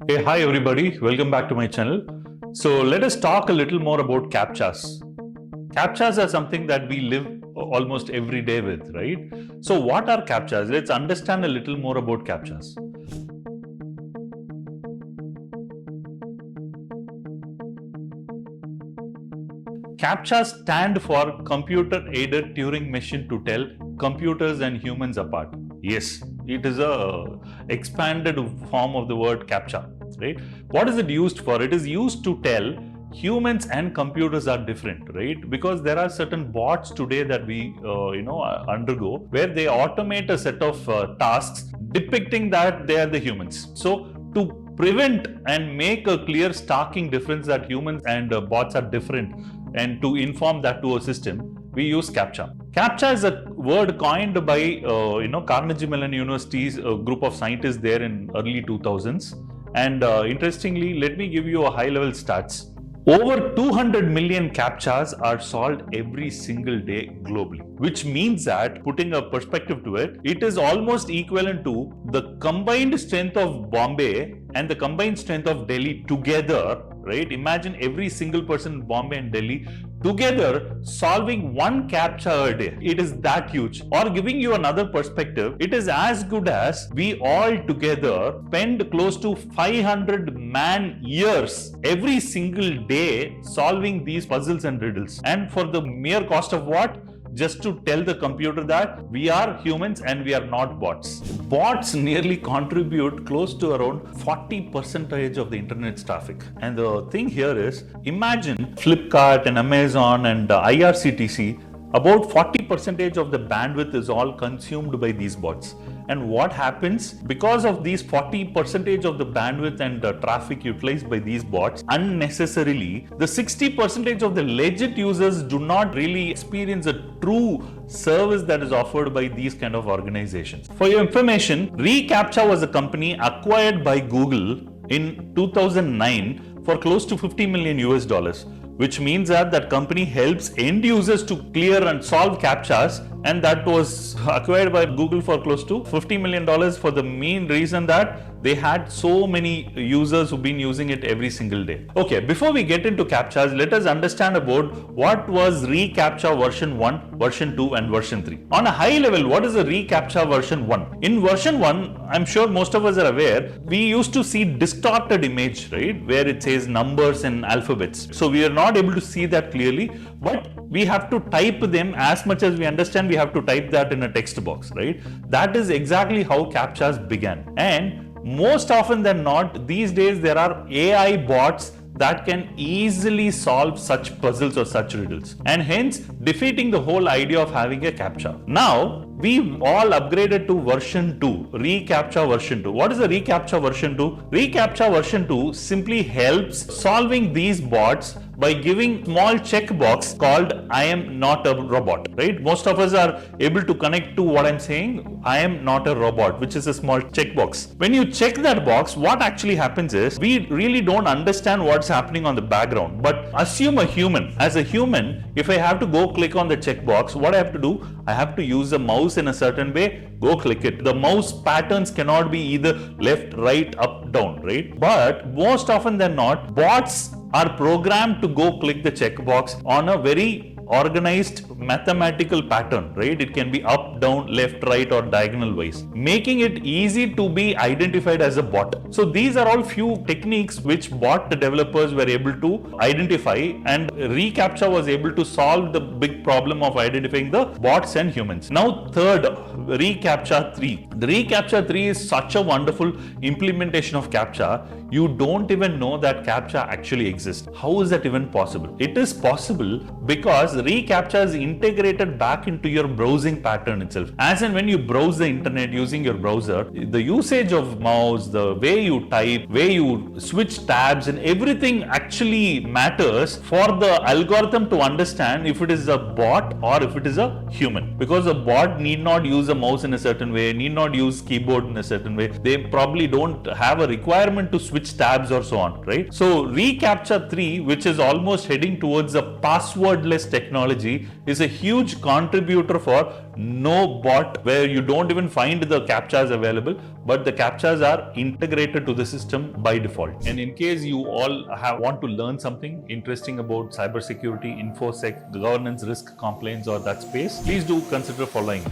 Hey, hi everybody, welcome back to my channel. So let us talk a little more about CAPTCHAs. CAPTCHAs are something that we live almost every day with, right? So what are CAPTCHAs? Let's understand a little more about CAPTCHAs. CAPTCHAs stand for Computer Aided Turing Machine to tell computers and humans apart. Yes, it is a expanded form of the word CAPTCHA, right? What is it used for? It is used to tell humans and computers are different, right? Because there are certain bots today that we undergo where they automate a set of tasks depicting that they are the humans. So to prevent and make a clear starking difference that humans and bots are different, and to inform that to a system, we use CAPTCHA. CAPTCHA is a word coined by Carnegie Mellon University's group of scientists there in early 2000s. And interestingly, let me give you a high-level stats. Over 200 million CAPTCHAs are solved every single day globally, which means that, putting a perspective to it, it is almost equivalent to the combined strength of Bombay and the combined strength of Delhi together, right? Imagine every single person in Bombay and Delhi together solving one CAPTCHA a day. It is that huge. Or giving you another perspective, it is as good as we all together spend close to 500 man years every single day solving these puzzles and riddles. And for the mere cost of what? Just to tell the computer that we are humans and we are not bots. Bots nearly contribute close to around 40% of the internet's traffic. And the thing here is, imagine Flipkart and Amazon and IRCTC, about 40% of the bandwidth is all consumed by these bots. And what happens because of these 40% of the bandwidth and traffic utilized by these bots, unnecessarily, the 60% of the legit users do not really experience a true service that is offered by these kind of organizations. For your information, reCAPTCHA was a company acquired by Google in 2009 for close to $50 million US, which means that that company helps end users to clear and solve CAPTCHAs, and that was acquired by Google for close to $50 million for the main reason that they had so many users who've been using it every single day. Okay, before we get into CAPTCHAs, let us understand about what was reCAPTCHA version 1, version 2 and version 3. On a high level, what is a reCAPTCHA version 1? In version 1, I'm sure most of us are aware, we used to see distorted image, right? Where it says numbers and alphabets. So we are not able to see that clearly, but we have to type them as much as we understand. We have to type that in a text box, right? That is exactly how CAPTCHAs began. And most often than not, these days there are AI bots that can easily solve such puzzles or such riddles, and hence defeating the whole idea of having a CAPTCHA. Now, we've all upgraded to version 2, reCAPTCHA version 2. What is the reCAPTCHA version 2? reCAPTCHA version 2 simply helps solving these bots by giving small checkbox called I am not a robot, right? Most of us are able to connect to what I'm saying, I am not a robot, which is a small checkbox. When you check that box, what actually happens is, we really don't understand what's happening on the background, but assume a human. As a human, if I have to go click on the checkbox, what I have to do? I have to use the mouse in a certain way, go click it. The mouse patterns cannot be either left, right, up, down, right? But most often than not, bots are programmed to go click the checkbox on a very organized mathematical pattern, right? It can be up, down, left, right, or diagonal wise, making it easy to be identified as a bot. So these are all few techniques which bot developers were able to identify, and reCAPTCHA was able to solve the big problem of identifying the bots and humans. Now, third, reCAPTCHA 3. The reCAPTCHA 3 is such a wonderful implementation of CAPTCHA. You don't even know that CAPTCHA actually exists. How is that even possible? It is possible because reCAPTCHA is integrated back into your browsing pattern itself. As in, when you browse the internet using your browser, the usage of mouse, the way you type, way you switch tabs, and everything actually matters for the algorithm to understand if it is a bot or if it is a human. Because a bot need not use a mouse in a certain way, need not use keyboard in a certain way. They probably don't have a requirement to switch tabs or so on, right? So reCAPTCHA 3, which is almost heading towards a passwordless technology, technology is a huge contributor for no bot, where you don't even find the CAPTCHAs available, but the CAPTCHAs are integrated to the system by default. And in case you all want to learn something interesting about cybersecurity, infosec, governance, risk, compliance, or that space, please do consider following me.